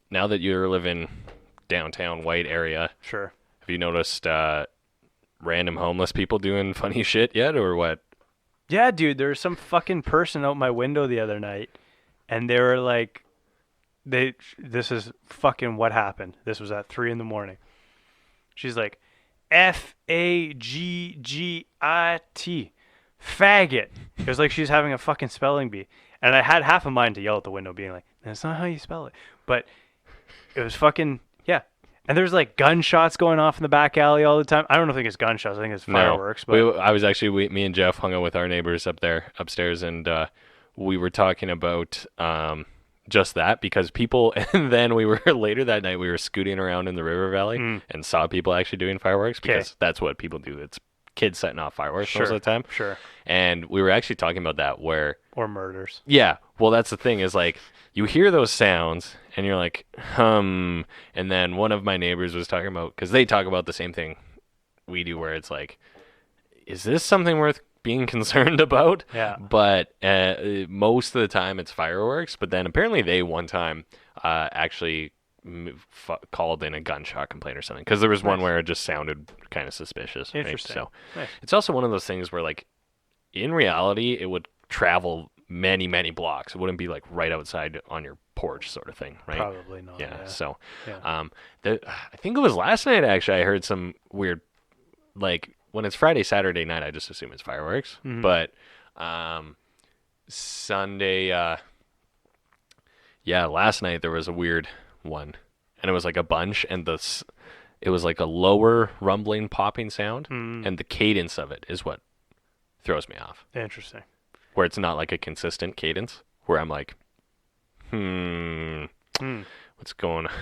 now that you're living downtown white area, Sure. have you noticed random homeless people doing funny shit yet, or what? Yeah, dude, there was some fucking person out my window the other night, and they were like, this is fucking what happened. This was at 3 a.m. She's like, Faggit, faggot. It was like she was having a fucking spelling bee, and I had half a mind to yell at the window, being like, "That's not how you spell it." But it was fucking yeah. And there's like gunshots going off in the back alley all the time. I don't think it's gunshots. I think it's fireworks. No, But I was actually me and Jeff hung out with our neighbors up there upstairs, and we were talking about just that because people. And then we were later that night we were scooting around in the river valley and saw people actually doing fireworks because that's what people do. It's kids setting off fireworks most of the time. Sure. And we were actually talking about that where Or murders. yeah, well that's the thing is like you hear those sounds and you're like and then one of my neighbors was talking about because they talk about the same thing we do where it's like is this something worth being concerned about? Yeah. But most of the time it's fireworks, but then apparently they one time actually called in a gunshot complaint or something because there was one where it just sounded kind of suspicious. Interesting. Right? So Nice. it's also one of those things where like in reality it would travel many blocks. It wouldn't be like right outside on your porch sort of thing, right? Probably not. Yeah. Yeah. So Yeah. I think it was last night actually I heard some weird like when it's Friday, Saturday night, I just assume it's fireworks. Mhm. But Sunday, yeah, last night there was a weird one, and it was like a bunch, and it was like a lower rumbling, popping sound, and the cadence of it is what throws me off. Interesting. Where it's not like a consistent cadence, where I'm like, what's going on?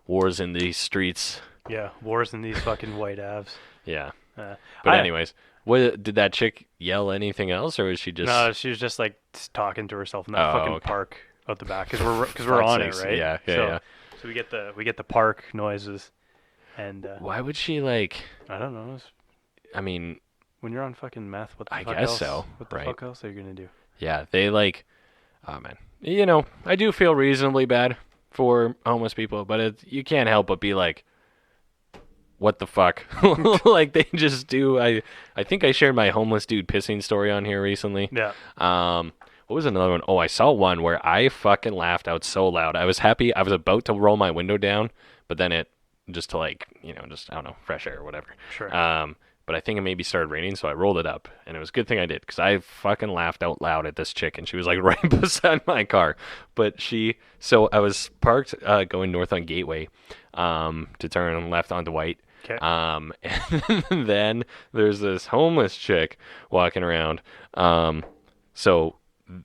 Wars in these streets. Yeah. Wars in these fucking white avs. Yeah. Uh, But anyways, what did that chick yell anything else, or was she just? No, she was just like talking to herself in that fucking okay. park out the back because we're on it, sakes. right? Yeah, yeah, so, yeah. So we get the park noises, and Why would she like? I don't know. I mean, When you're on fucking meth, what the I fuck guess else? so, What the right. fuck else are you gonna do? yeah, they like. Oh man, you know, I do feel reasonably bad for homeless people, but you can't help but be like, what the fuck? Like they just do. I think I shared my homeless dude pissing story on here recently. Yeah. What was another one? Oh, I saw one where I fucking laughed out so loud. I was happy. I was about to roll my window down, but then it just to like, just I don't know, fresh air or whatever. Sure. But I think it maybe started raining, so I rolled it up, and it was a good thing I did because I fucking laughed out loud at this chick, and she was like right beside my car. But so I was parked going north on Gateway to turn left onto White. Okay. And then there's this homeless chick walking around. So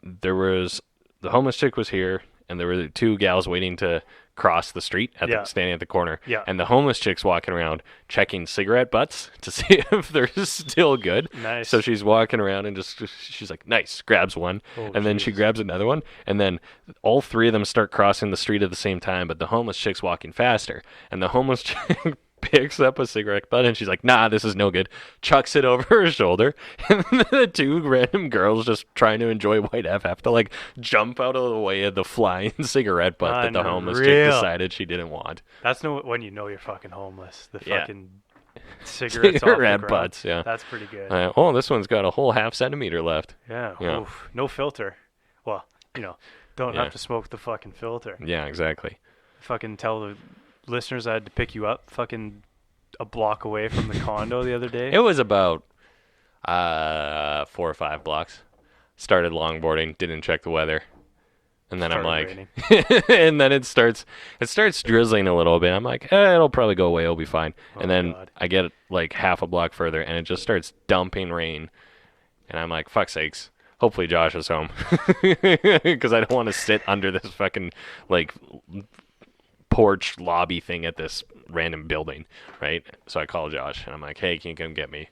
there was the homeless chick was here, and there were two gals waiting to cross the street standing at the corner. Yeah. And the homeless chick's walking around checking cigarette butts to see if they're still good. Nice. So she's walking around and she's like, nice, grabs one. Oh, and then she jeez. grabs another one. And then all three of them start crossing the street at the same time, but the homeless chick's walking faster. And the homeless chick picks up a cigarette butt and she's like, nah, this is no good. Chucks it over her shoulder. And the two random girls just trying to enjoy White F have to like jump out of the way of the flying cigarette butt that the homeless chick Unreal. decided she didn't want. That's when you know you're fucking homeless. The Yeah. fucking cigarettes off the Cigarette ground. butts, yeah. That's pretty good. Oh, this one's got a whole half centimeter left. Yeah. Yeah. Oof. No filter. Well, don't Yeah. have to smoke the fucking filter. Yeah, exactly. Fucking tell the listeners I had to pick you up fucking a block away from the condo the other day. It was about 4 or 5 blocks. Started longboarding, didn't check the weather. And then I'm Started like, and then it starts drizzling a little bit. I'm like, it'll probably go away. It'll be fine. And then God. I get like half a block further and it just starts dumping rain. And I'm like, fuck sakes. Hopefully Josh is home. Because I don't want to sit under this fucking like porch lobby thing at this random building, right? So I call Josh and I'm like, hey, can you come get me?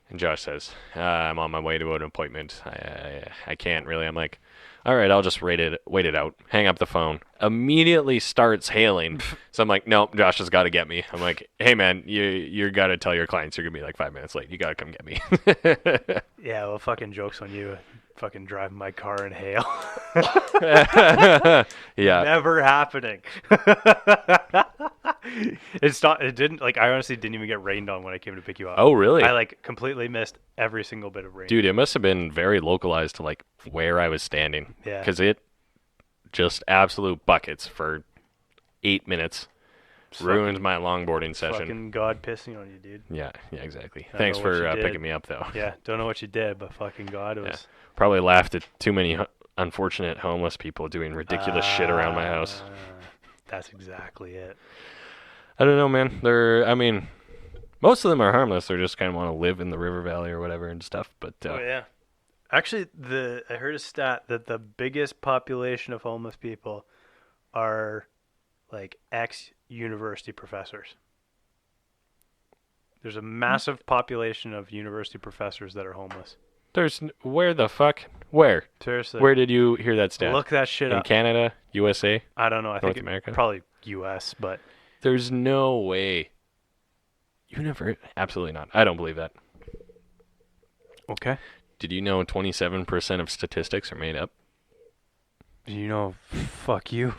And Josh says, I'm on my way to an appointment. I can't really. I'm like, all right, I'll just wait it out. Hang up the phone. Immediately starts hailing. So I'm like, nope, Josh has got to get me. I'm like, hey man, you got to tell your clients you're gonna be like 5 minutes late. You got to come get me. Yeah, well, fucking joke's on you. fucking driving my car in hail. Yeah. Never happening. It's not. It didn't. Like, I honestly didn't even get rained on when I came to pick you up. Oh, really? I like completely missed every single bit of rain. Dude, it must have been very localized to like where I was standing. Yeah. Because it just absolute buckets for 8 minutes. Ruined my longboarding session. Fucking God pissing on you, dude. Yeah, exactly. I Thanks don't know what for you did. picking me up, though. Yeah, don't know what you did, but fucking God, it was. Probably laughed at too many unfortunate homeless people doing ridiculous shit around my house. That's exactly it. I don't know, man. I mean, most of them are harmless. They just kind of want to live in the river valley or whatever and stuff. But Oh yeah. Actually, I heard a stat that the biggest population of homeless people are like ex-university professors. There's a massive population of university professors that are homeless. where the fuck? Where? Seriously. Where did you hear that stat? Look that shit In up. Canada, USA, I don't know. I North think America? probably U.S., but There's no way. Absolutely not. I don't believe that. okay. Did you know 27% of statistics are made up? You know, fuck you.